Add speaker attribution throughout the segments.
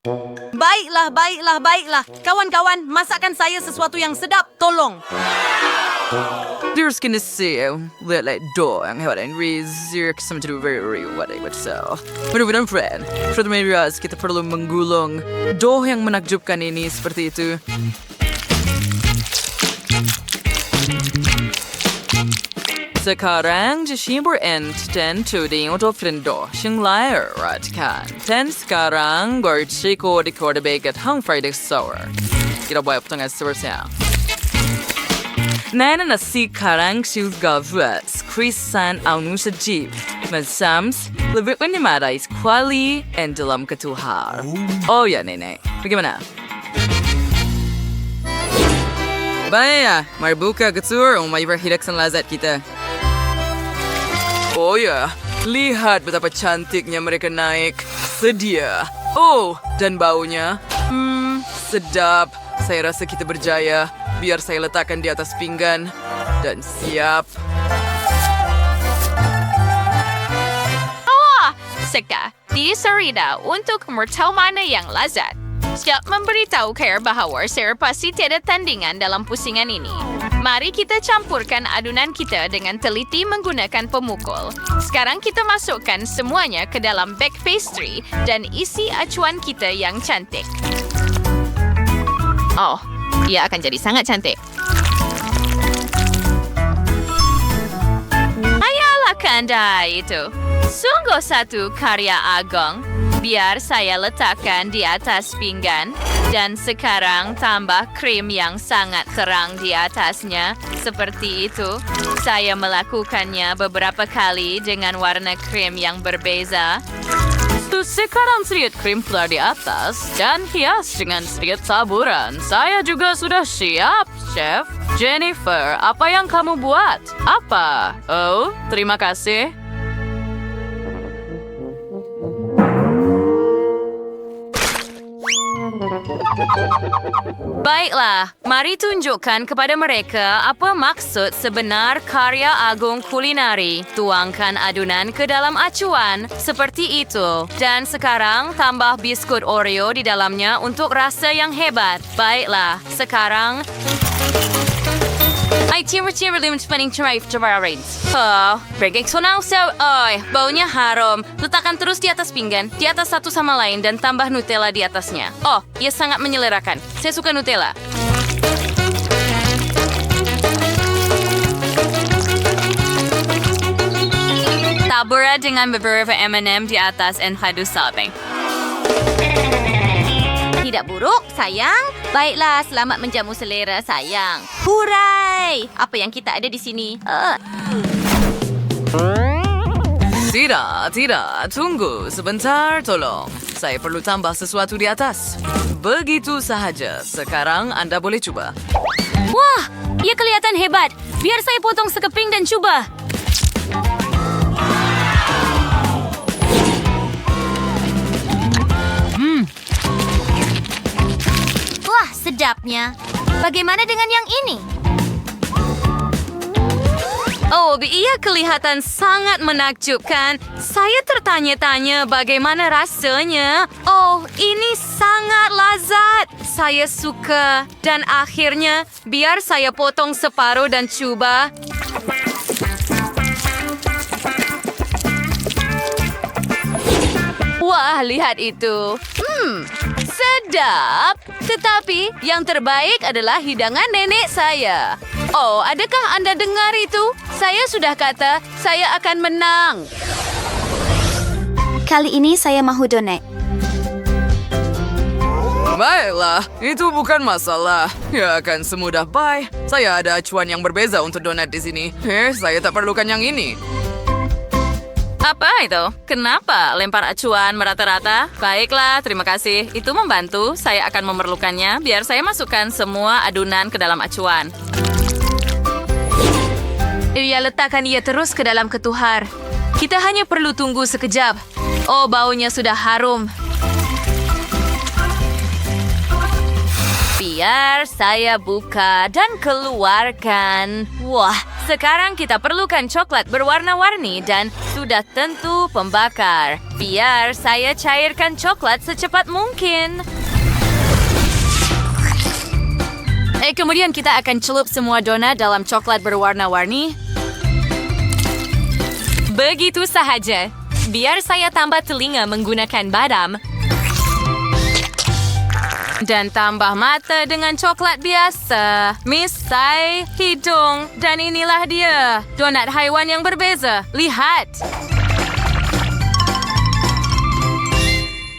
Speaker 1: Baiklah. Kawan-kawan, masakkan saya sesuatu yang sedap. Tolong.
Speaker 2: There's gonna say that like door yang hebat and reserve something to do very whatever so. Mudah-mudahan friend, kita perlu menggulung dough yang menakjubkan ini seperti itu. Sekarang Jishim berend dan tuding untuk friendo yang lain kan. Dan sekarang berciko di kode baget hang Friday sour. Kita buat potongan seterusnya. Nana na sekarang sudah buat krisan ang nusajib. Masams, lebih menyemarais kuali and dalam ketuhar. Oh ya nenek, bagaimana? Baik, mari buka ketur untuk memperhidupkan lazat kita. Oh ya, lihat betapa cantiknya mereka naik. Sedia. Oh, dan baunya. Sedap. Saya rasa kita berjaya. Biar saya letakkan di atas pinggan. Dan siap.
Speaker 3: Seka, di Sarida untuk mertahu mana yang lazat. Siap memberitahu Claire bahawa saya pasti tiada tandingan dalam pusingan ini. Mari kita campurkan adunan kita dengan teliti menggunakan pemukul. Sekarang kita masukkan semuanya ke dalam bag pastry dan isi acuan kita yang cantik. Oh, ia akan jadi sangat cantik. Ayalah kanda itu. Sungguh satu karya agung. Biar saya letakkan di atas pinggan. Dan sekarang tambah krim yang sangat terang di atasnya. Seperti itu. Saya melakukannya beberapa kali dengan warna krim yang berbeza. Sekarang sedikit krim telah di atas dan hias dengan sedikit taburan. Saya juga sudah siap, Chef. Jennifer, apa yang kamu buat? Apa? Oh, terima kasih. Baiklah, mari tunjukkan kepada mereka apa maksud sebenar karya agung kulinari. Tuangkan adunan ke dalam acuan, seperti itu. Dan sekarang tambah biskut Oreo di dalamnya untuk rasa yang hebat. Baiklah, sekarang... Ay, timber limit spending terbarin. Breaking so now so, baunya harum. Letakkan terus di atas pinggan, di atas satu sama lain dan tambah Nutella di atasnya. Oh, ia sangat menyelerakan. Saya suka Nutella. Tabura dengan beberapa M&M di atas and hadu salping.
Speaker 4: Tidak buruk, sayang. Baiklah, selamat menjamu selera, sayang. Hurai! Apa yang kita ada di sini?
Speaker 2: Tidak. Tunggu sebentar, tolong. Saya perlu tambah sesuatu di atas. Begitu sahaja. Sekarang Anda boleh coba.
Speaker 3: Wah, ia kelihatan hebat. Biar saya potong sekeping dan coba.
Speaker 4: Wah, sedapnya. Bagaimana dengan yang ini?
Speaker 3: Oh, ia kelihatan sangat menakjubkan. Saya tertanya-tanya bagaimana rasanya. Oh, ini sangat lazat. Saya suka. Dan akhirnya, biar saya potong separuh dan coba. Wah, lihat itu. Sedap. Tetapi yang terbaik adalah hidangan nenek saya. Oh, adakah Anda dengar itu? Saya sudah kata saya akan menang.
Speaker 4: Kali ini saya mahu donat.
Speaker 2: Baiklah, itu bukan masalah. Ya akan semudah bye. Saya ada acuan yang berbeza untuk donat di sini. Saya tak perlukan yang ini.
Speaker 3: Apa itu? Kenapa lempar acuan merata-rata? Baiklah, terima kasih. Itu membantu. Saya akan memerlukannya biar saya masukkan semua adunan ke dalam acuan. Ia letakkan ia terus ke dalam ketuhar. Kita hanya perlu tunggu sekejap. Oh, baunya sudah harum.
Speaker 4: Biar saya buka dan keluarkan. Wah, sekarang kita perlukan coklat berwarna-warni dan sudah tentu pembakar. Biar saya cairkan coklat secepat mungkin.
Speaker 1: Kemudian kita akan celup semua donat dalam coklat berwarna-warni.
Speaker 4: Begitu sahaja. Biar saya tambah telinga menggunakan badam.
Speaker 1: Dan tambah mata dengan coklat biasa. Misai, hidung, dan inilah dia. Donat haiwan yang berbeza. Lihat.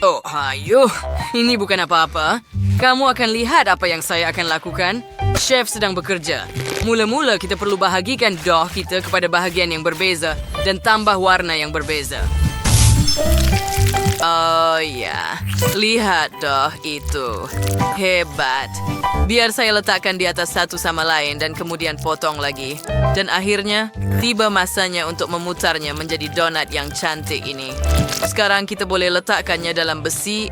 Speaker 2: Oh, ayo. Ini bukan apa-apa. Kamu akan lihat apa yang saya akan lakukan. Chef sedang bekerja. Mula-mula kita perlu bahagikan dough kita kepada bahagian yang berbeza dan tambah warna yang berbeza. Oh ya, lihat dough itu. Hebat. Biar saya letakkan di atas satu sama lain dan kemudian potong lagi. Dan akhirnya, tiba masanya untuk memutarnya menjadi donat yang cantik ini. Sekarang kita boleh letakkannya dalam besi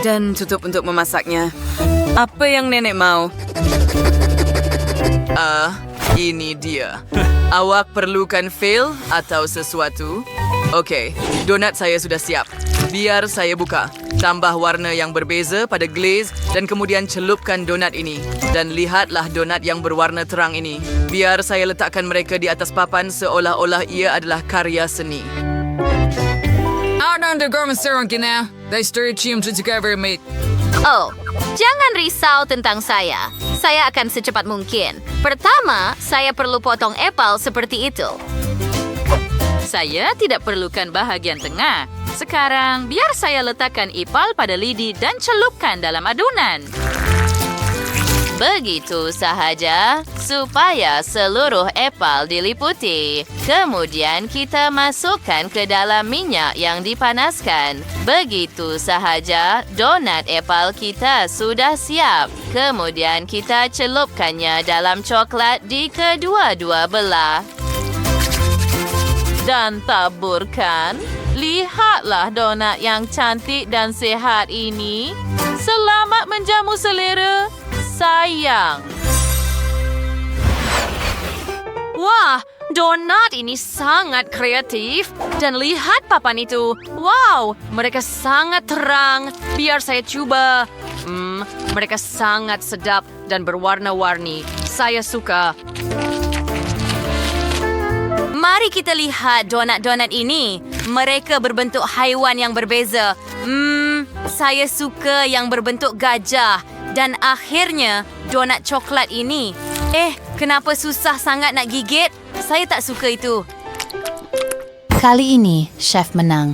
Speaker 2: dan tutup untuk memasaknya. Apa yang nenek mau? Ini dia. Awak perlukan fil atau sesuatu? Oke, donat saya sudah siap. Biar saya buka. Tambah warna yang berbeza pada glaze dan kemudian celupkan donat ini. Dan lihatlah donat yang berwarna terang ini. Biar saya letakkan mereka di atas papan seolah-olah ia adalah karya seni.
Speaker 4: Oh, jangan risau tentang saya. Saya akan secepat mungkin. Pertama, saya perlu potong apel seperti itu.
Speaker 3: Saya tidak perlukan bahagian tengah. Sekarang, biar saya letakkan ipal pada lidi dan celupkan dalam adunan.
Speaker 4: Begitu sahaja supaya seluruh apel diliputi. Kemudian kita masukkan ke dalam minyak yang dipanaskan. Begitu sahaja donat apel kita sudah siap. Kemudian kita celupkannya dalam coklat di kedua-dua belah.
Speaker 3: Dan taburkan. Lihatlah donat yang cantik dan sehat ini. Selamat menjamu selera. Sayang.
Speaker 1: Wah, donat ini sangat kreatif. Dan lihat papan itu. Wow, mereka sangat terang. Biar saya coba. Mereka sangat sedap dan berwarna-warni. Saya suka.
Speaker 4: Mari kita lihat donat-donat ini. Mereka berbentuk haiwan yang berbeza. Saya suka yang berbentuk gajah. Dan akhirnya, donat coklat ini. Kenapa susah sangat nak gigit? Saya tak suka itu.
Speaker 1: Kali ini, chef menang.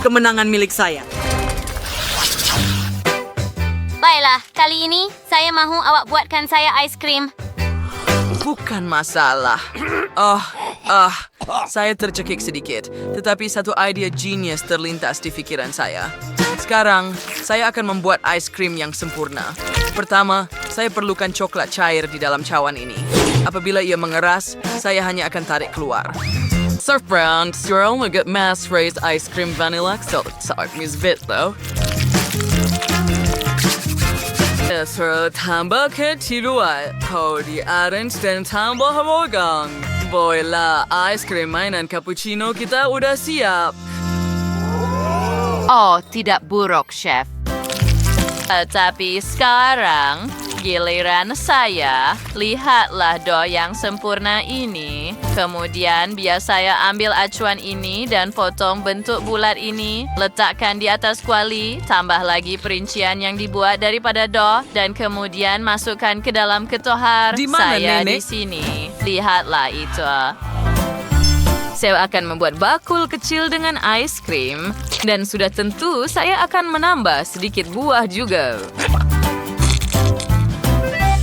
Speaker 2: Kemenangan milik saya.
Speaker 4: Baiklah, kali ini saya mahu awak buatkan saya ais krim.
Speaker 2: Bukan masalah. Saya tercekik sedikit. Tetapi satu idea genius terlintas di pikiran saya. Sekarang, saya akan membuat ais krim yang sempurna. Pertama, saya perlukan coklat cair di dalam cawan ini. Apabila ia mengeras, saya hanya akan tarik keluar. Surf Brown, you're only get mass-raised ice cream vanilla, so miss bit though. Tambah ketiduan, di orange dan tambah hamogang. Boyla, ice cream mainan cappuccino kita udah siap.
Speaker 3: Oh, tidak buruk, chef. Tetapi sekarang, giliran saya. Lihatlah dough yang sempurna ini. Kemudian biar saya ambil acuan ini dan potong bentuk bulat ini. Letakkan di atas kuali. Tambah lagi perincian yang dibuat daripada dough. Dan kemudian masukkan ke dalam ketohar.
Speaker 2: Di mana,
Speaker 3: saya
Speaker 2: Nenek?
Speaker 3: di sini. Lihatlah itu. Saya akan membuat bakul kecil dengan ais krim. Dan sudah tentu saya akan menambah sedikit buah juga.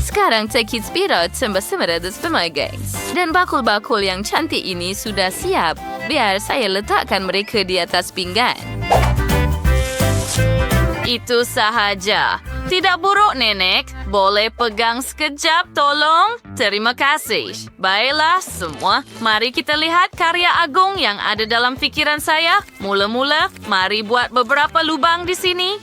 Speaker 3: Sekarang tekit spirot sembah-sembah gengs. Dan bakul-bakul yang cantik ini sudah siap. Biar saya letakkan mereka di atas pinggan. Itu sahaja. Tidak buruk, Nenek. Boleh pegang sekejap, tolong? Terima kasih. Baiklah semua, mari kita lihat karya agung yang ada dalam fikiran saya. Mula-mula, mari buat beberapa lubang di sini.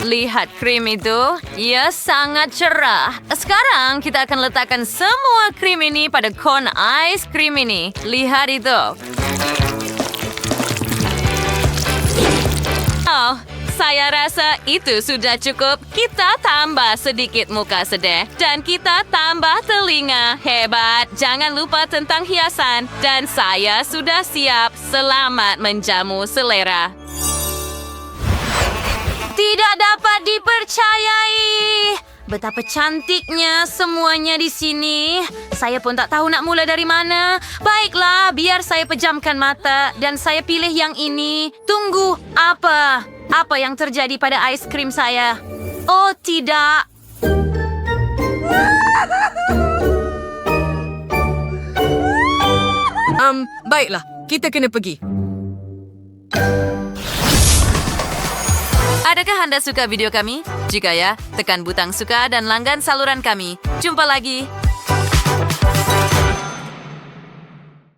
Speaker 1: Lihat krim itu, ia sangat cerah. Sekarang kita akan letakkan semua krim ini pada kon ais krim ini. Lihat itu. Oh, saya rasa itu sudah cukup. Kita tambah sedikit muka sedih dan kita tambah telinga. Hebat, jangan lupa tentang hiasan. Dan saya sudah siap. Selamat menjamu selera. Tidak dapat dipercayai. Betapa cantiknya semuanya di sini. Saya pun tak tahu nak mula dari mana. Baiklah, biar saya pejamkan mata dan saya pilih yang ini. Tunggu, apa? Apa yang terjadi pada ais krim saya? Oh, tidak.
Speaker 2: Baiklah, kita kena pergi.
Speaker 1: Adakah Anda suka video kami? Jika ya, tekan butang suka dan langgan saluran kami. Jumpa lagi.